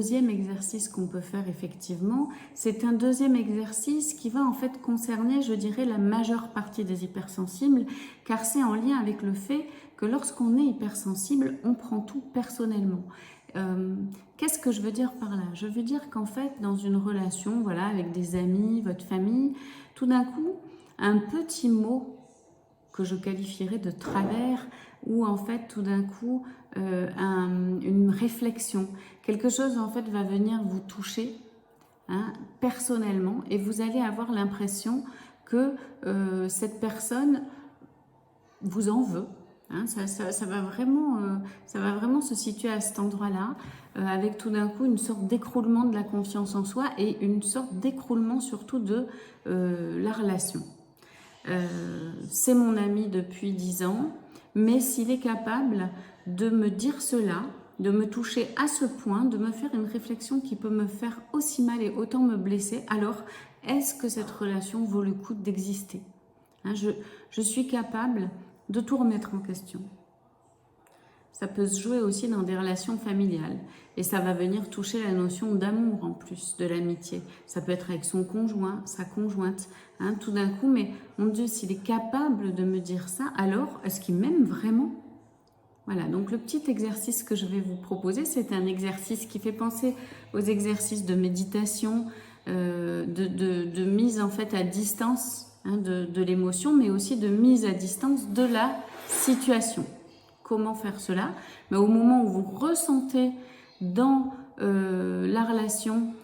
deuxième exercice qu'on peut faire effectivement. C'est un deuxième exercice qui va en fait concerner, je dirais, la majeure partie des hypersensibles, car c'est en lien avec le fait que lorsqu'on est hypersensible, on prend tout personnellement. Qu'est-ce que je veux dire par là? Je veux dire qu'en fait, dans une relation, voilà, avec des amis, votre famille, tout d'un coup, un petit mot que je qualifierais de travers, ou en fait tout d'un coup une réflexion, quelque chose en fait va venir vous toucher personnellement, et vous allez avoir l'impression que cette personne vous en veut. Ça va vraiment se situer à cet endroit-là, avec tout d'un coup une sorte d'écroulement de la confiance en soi et une sorte d'écroulement surtout de la relation. C'est mon ami depuis 10 ans, mais s'il est capable de me dire cela, de me toucher à ce point, de me faire une réflexion qui peut me faire aussi mal et autant me blesser, alors est-ce que cette relation vaut le coup d'exister? Je suis capable de tout remettre en question. Ça peut se jouer aussi dans des relations familiales. Et ça va venir toucher la notion d'amour en plus, de l'amitié. Ça peut être avec son conjoint, sa conjointe. Tout d'un coup, mais mon Dieu, s'il est capable de me dire ça, alors est-ce qu'il m'aime vraiment? Voilà, donc le petit exercice que je vais vous proposer, c'est un exercice qui fait penser aux exercices de méditation, de mise en fait à distance de l'émotion, mais aussi de mise à distance de la situation. Comment faire cela? Mais au moment où vous ressentez dans la relation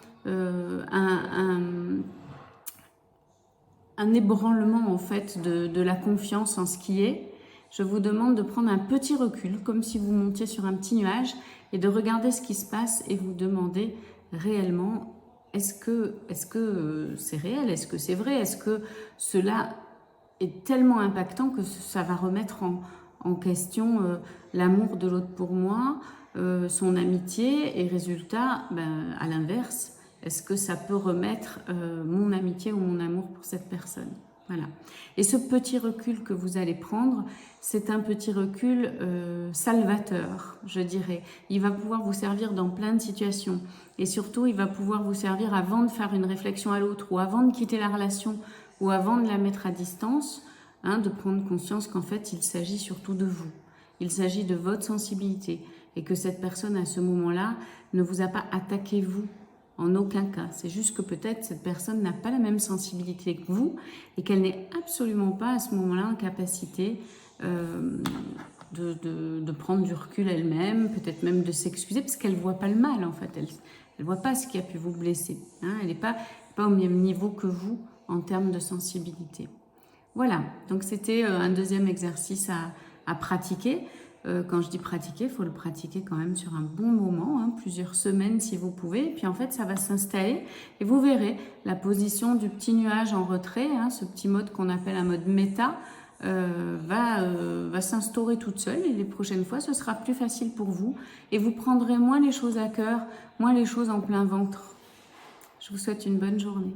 un ébranlement en fait de la confiance en ce qui est, je vous demande de prendre un petit recul, comme si vous montiez sur un petit nuage, et de regarder ce qui se passe et vous demander réellement, est-ce que c'est réel? Est-ce que c'est vrai? Est-ce que cela est tellement impactant que ça va remettre en question l'amour de l'autre pour moi, son amitié, et résultat, à l'inverse, est-ce que ça peut remettre mon amitié ou mon amour pour cette personne? Voilà. Et ce petit recul que vous allez prendre, c'est un petit recul salvateur, je dirais. Il va pouvoir vous servir dans plein de situations. Et surtout, il va pouvoir vous servir avant de faire une réflexion à l'autre, ou avant de quitter la relation, ou avant de la mettre à distance, de prendre conscience qu'en fait, il s'agit surtout de vous. Il s'agit de votre sensibilité. Et que cette personne, à ce moment-là, ne vous a pas attaqué vous. En aucun cas. C'est juste que peut-être cette personne n'a pas la même sensibilité que vous et qu'elle n'est absolument pas à ce moment-là en capacité de prendre du recul elle-même, peut-être même de s'excuser parce qu'elle ne voit pas le mal en fait. Elle ne voit pas ce qui a pu vous blesser. Elle n'est pas au même niveau que vous en termes de sensibilité. Voilà, donc c'était un deuxième exercice à pratiquer. Quand je dis pratiquer, il faut le pratiquer quand même sur un bon moment, plusieurs semaines si vous pouvez. Et puis en fait, ça va s'installer et vous verrez la position du petit nuage en retrait, ce petit mode qu'on appelle un mode méta, va s'instaurer toute seule. Et les prochaines fois, ce sera plus facile pour vous. Et vous prendrez moins les choses à cœur, moins les choses en plein ventre. Je vous souhaite une bonne journée.